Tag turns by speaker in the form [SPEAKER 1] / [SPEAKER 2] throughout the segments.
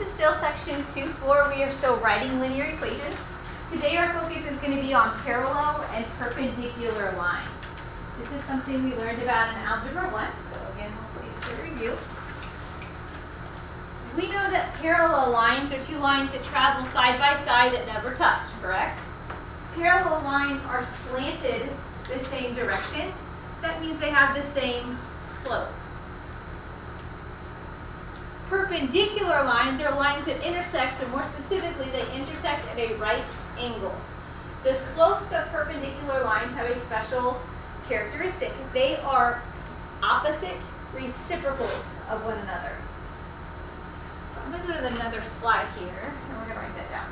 [SPEAKER 1] is still section 2-4. We are still writing linear equations. Today our focus is going to be on parallel and perpendicular lines. This is something we learned about in Algebra 1, so again, hopefully it's a review. We know that parallel lines are two lines that travel side by side that never touch, correct? Parallel lines are slanted the same direction. That means they have the same slope. Perpendicular lines are lines that intersect, but more specifically, they intersect at a right angle. The slopes of perpendicular lines have a special characteristic. They are opposite reciprocals of one another. So I'm going to go to another slide here, and we're going to write that down.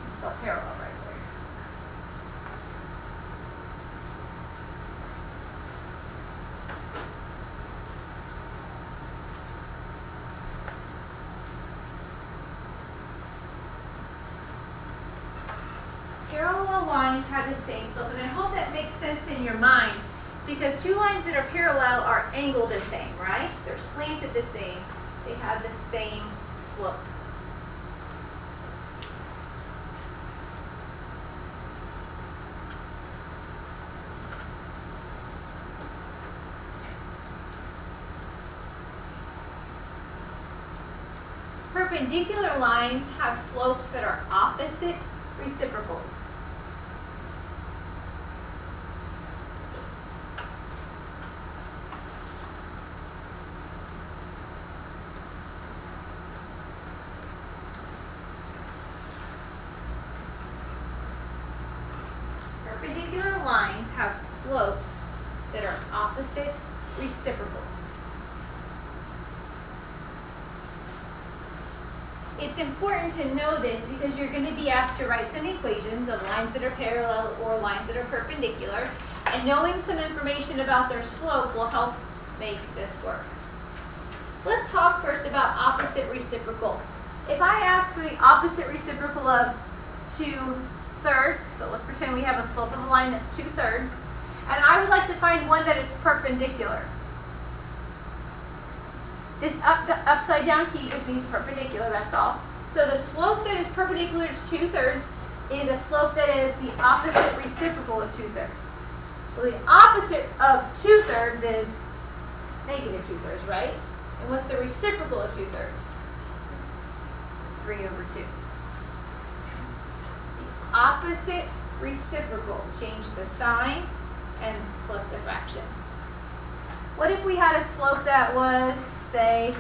[SPEAKER 1] Spell parallel right there. Parallel lines have the same slope, and I hope that makes sense in your mind, because two lines that are parallel are angled the same, right? They're slanted the same. They have the same slope. Perpendicular lines have slopes that are opposite reciprocals. Perpendicular lines have slopes that are opposite reciprocals. It's important to know this because you're going to be asked to write some equations of lines that are parallel or lines that are perpendicular, and knowing some information about their slope will help make this work. Let's talk first about opposite reciprocal. If I ask for the opposite reciprocal of 2/3, so let's pretend we have a slope of a line that's 2/3, and I would like to find one that is perpendicular. This upside down t just means perpendicular, that's all. So the slope that is perpendicular to 2/3 is a slope that is the opposite reciprocal of 2/3. So the opposite of 2/3 is negative 2/3, right? And what's the reciprocal of 2/3? 3/2. The opposite reciprocal, change the sign and flip the fraction. What if we had a slope that was, say,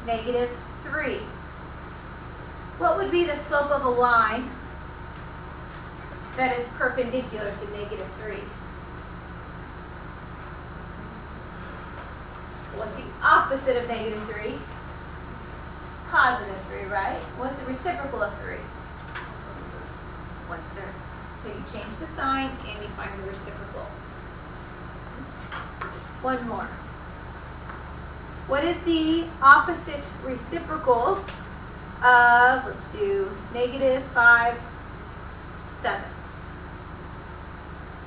[SPEAKER 1] -3? What would be the slope of a line that is perpendicular to -3? What's the opposite of -3? +3, right? What's the reciprocal of 3? 1/3. So you change the sign and you find the reciprocal. One more. What is the opposite reciprocal of, let's do -5/7?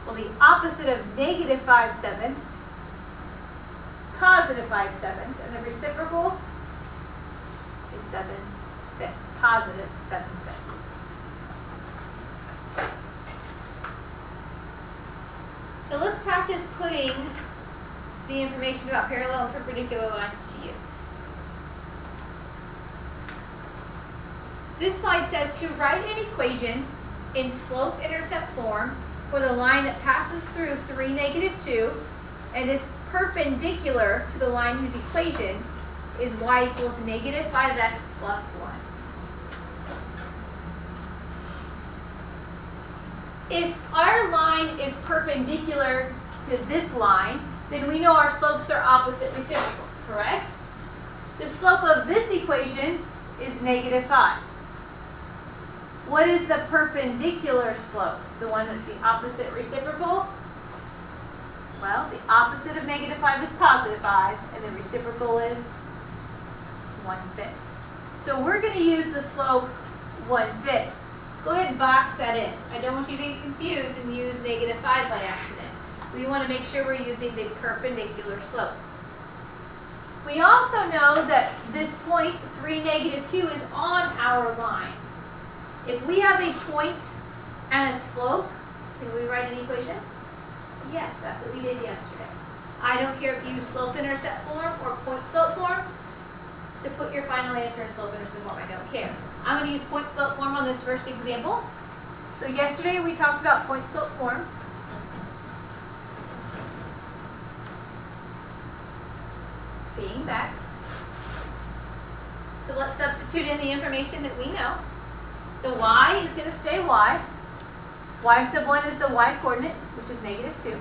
[SPEAKER 1] Well, the opposite of -5/7 is +5/7, and the reciprocal is 7/5, +7/5. So let's practice putting the information about parallel and perpendicular lines to use. This slide says to write an equation in slope-intercept form for the line that passes through 3, -2 and is perpendicular to the line whose equation is y equals -5x plus 1. If our line is perpendicular to this line, then we know our slopes are opposite reciprocals, correct? The slope of this equation is -5. What is the perpendicular slope? The one that's the opposite reciprocal? Well, the opposite of -5 is +5, and the reciprocal is 1/5. So we're going to use the slope 1/5. Go ahead and box that in. I don't want you to get confused and use -5 by accident. We want to make sure we're using the perpendicular slope. We also know that this point, 3, -2, is on our line. If we have a point and a slope, can we write an equation? Yes, that's what we did yesterday. I don't care if you use slope-intercept form or point-slope form to put your final answer in slope-intercept form. I don't care. I'm going to use point-slope form on this first example. So yesterday we talked about point-slope form. Being that. So let's substitute in the information that we know. The y is going to stay y. Y sub 1 is the y coordinate, which is -2.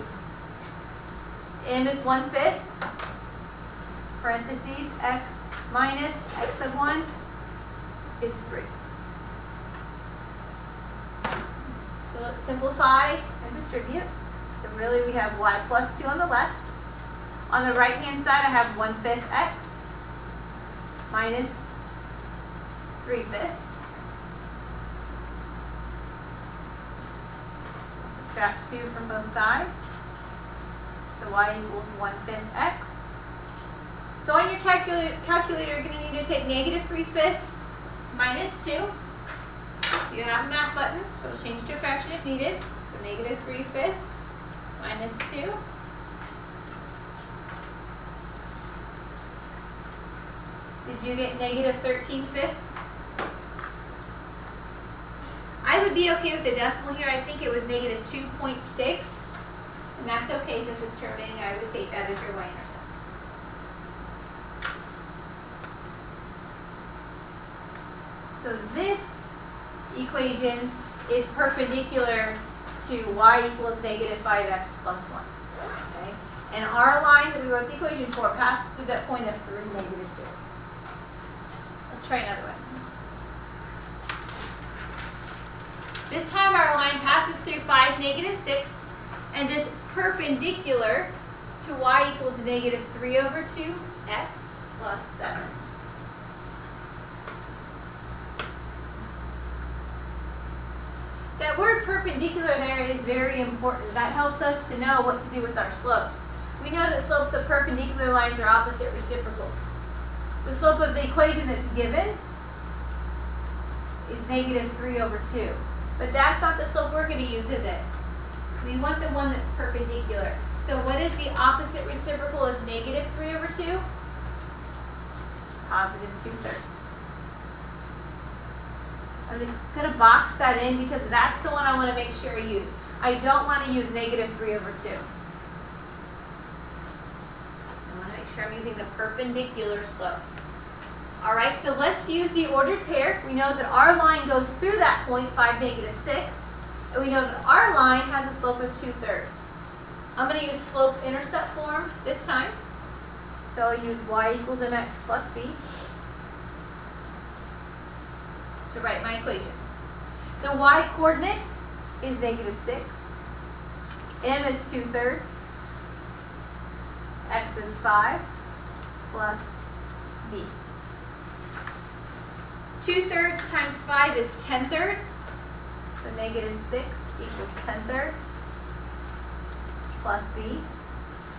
[SPEAKER 1] M is 1/5. Parentheses, x minus x sub 1 is 3. So let's simplify and distribute. So really we have y plus 2 on the left. On the right hand side I have 1/5 x minus 3/5. Subtract 2 from both sides. So y equals 1/5 x. So on your calculator, you're going to need to take -3/5 minus 2. You have a math button, so it'll change to a fraction if needed. So -3/5 minus 2. Did you get -13/5? I would be okay with the decimal here. I think it was -2.6. And that's okay since it's terminating. I would take that as your y-intercept. So this equation is perpendicular to y equals -5x plus 1. Okay? And our line that we wrote the equation for passes through that point of 3, -2. Let's try another one. This time our line passes through 5, -6, and is perpendicular to y equals -3/2 x plus 7. That word perpendicular there is very important. That helps us to know what to do with our slopes. We know that slopes of perpendicular lines are opposite reciprocals. The slope of the equation that's given is -3/2. But that's not the slope we're going to use, is it? We want the one that's perpendicular. So what is the opposite reciprocal of -3/2? Positive 2/3. I'm going to box that in because that's the one I want to make sure I use. I don't want to use -3/2. I want to make sure I'm using the perpendicular slope. Alright, so let's use the ordered pair. We know that our line goes through that point, 5, -6. And we know that our line has a slope of 2/3. I'm going to use slope-intercept form this time. So I'll use y equals mx plus b to write my equation. The y coordinate is -6. M is 2/3. X is 5 plus b. 2/3 times 5 is 10/3. So -6 equals 10/3 plus b.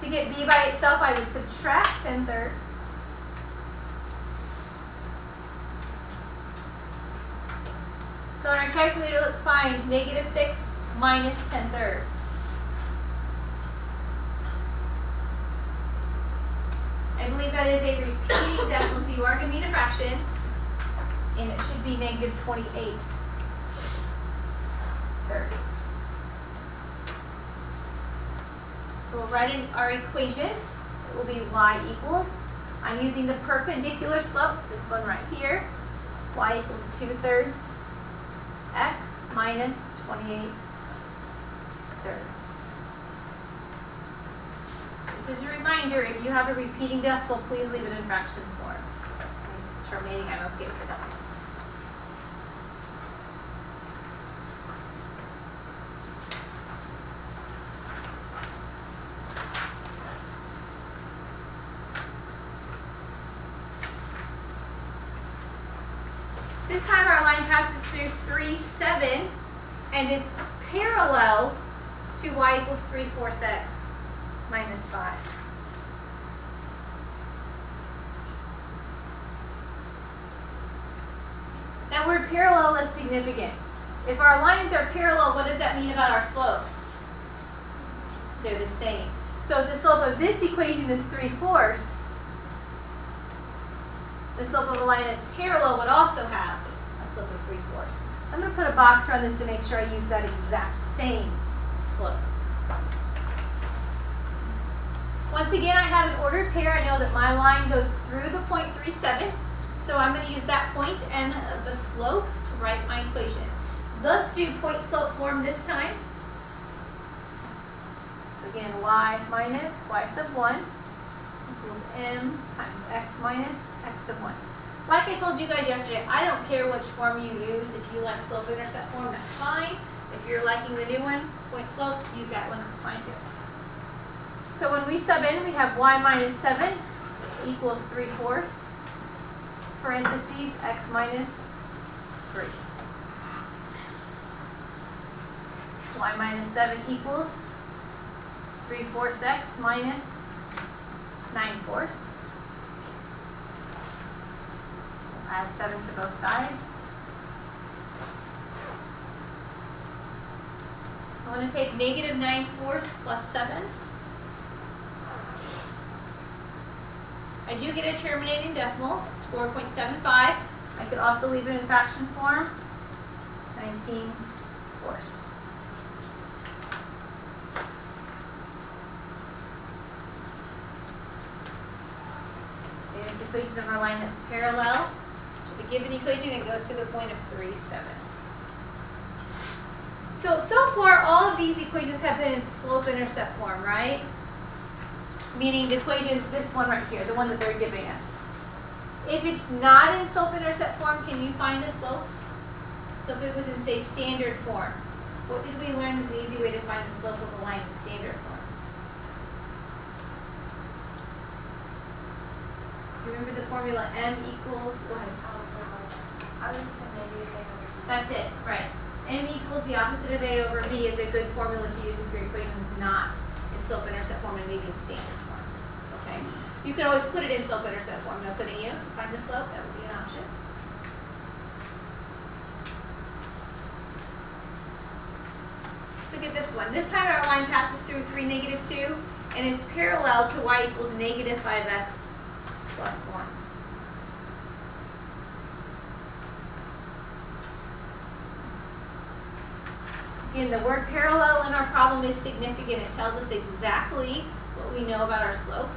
[SPEAKER 1] To get b by itself, I would subtract 10/3. So on our calculator, let's find -6 minus 10/3. I believe that is a repeating decimal, so you are going to need a fraction, and it should be -28/3. So we'll write in our equation. It will be y equals, I'm using the perpendicular slope, this one right here. Y equals 2/3 x minus 28/3. Just as a reminder, if you have a repeating decimal, please leave it in fraction form. If it's terminating, I'm okay with the decimal. This time our line passes through 3, 7 and is parallel to y equals 3/4 x minus 5. That word parallel is significant. If our lines are parallel, what does that mean about our slopes? They're the same. So if the slope of this equation is 3/4, the slope of a line that's parallel would also have a slope of 3/4. So I'm going to put a box around this to make sure I use that exact same slope. Once again, I have an ordered pair. I know that my line goes through the point 3,7. So I'm going to use that point and the slope to write my equation. Let's do point slope form this time. So again, y minus y sub 1 equals m times x minus x sub 1. Like I told you guys yesterday, I don't care which form you use. If you like slope intercept form, that's fine. If you're liking the new one, point slope, use that one, that's fine too. So when we sub in, we have y minus 7 equals 3/4. Parentheses, x minus 3. Y minus 7 equals 3/4 x minus 9/4. We'll add 7 to both sides. I'm going to take negative 9/4 plus 7. I do get a terminating decimal, it's 4.75. I could also leave it in fraction form, 19/4. There's the equation of our line that's parallel to the given equation and goes to the point of 3,7. So far all of these equations have been in slope-intercept form, right? Meaning the equation, this one right here, the one that they're giving us. If it's not in slope-intercept form, can you find the slope? So if it was in, say, standard form, what did we learn is the easy way to find the slope of a line in standard form? Remember the formula m equals, go ahead. That's it, right. M equals the opposite of a over b is a good formula to use if your equation is not in slope-intercept form and maybe in standard form. Okay? You could always put it in slope-intercept form, though, couldn't you? To find the slope, that would be an option. Let's look at this one. This time our line passes through 3, -2 and is parallel to y equals negative 5x plus 1. Again, the word parallel in our problem is significant. It tells us exactly what we know about our slope.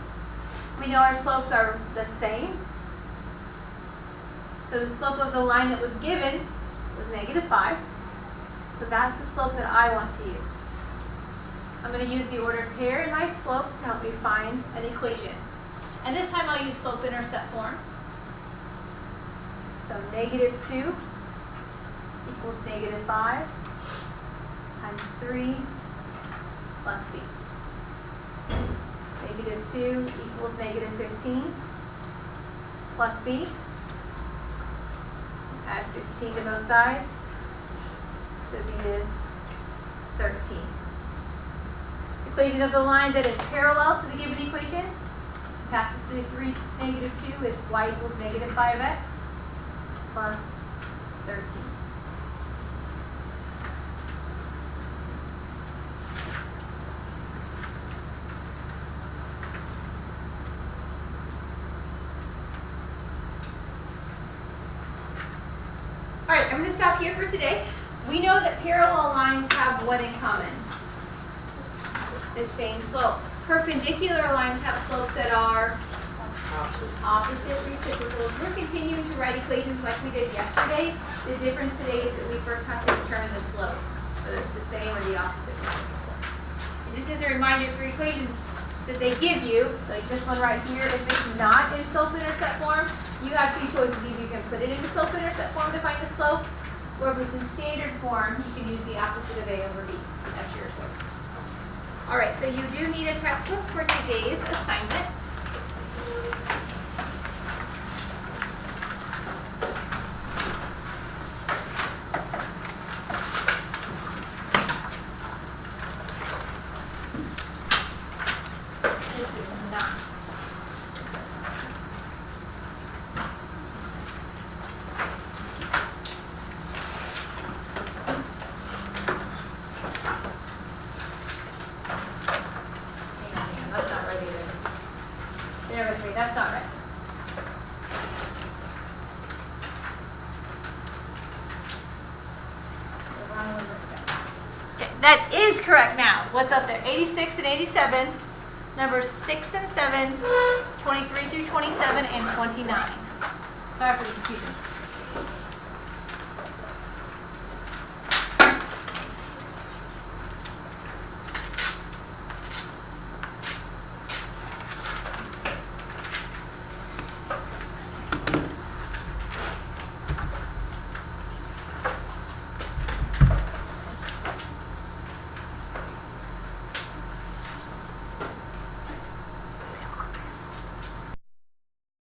[SPEAKER 1] We know our slopes are the same. So the slope of the line that was given was -5. So that's the slope that I want to use. I'm going to use the ordered pair in my slope to help me find an equation. And this time I'll use slope-intercept form. So -2 equals -5 times 3 plus b. -2 equals -15 plus b. Add 15 to both sides. So b is 13. Equation of the line that is parallel to the given equation passes through 3, -2 is y equals -5x plus 13. Alright, I'm going to stop here for today. We know that parallel lines have what in common? The same slope. Perpendicular lines have slopes that are opposite reciprocals. We're continuing to write equations like we did yesterday. The difference today is that we first have to determine the slope, whether it's the same or the opposite reciprocal. And just as a reminder for equations that they give you, like this one right here, if it's not in slope-intercept form, you have two choices. Either you can put it into slope-intercept form to find the slope, or if it's in standard form, you can use the opposite of a over b. That's your choice. Alright, so you do need a textbook for today's assignment. That is correct now. What's up there? 86 and 87. Numbers 6 and 7, 23 through 27, and 29. Sorry for the confusion.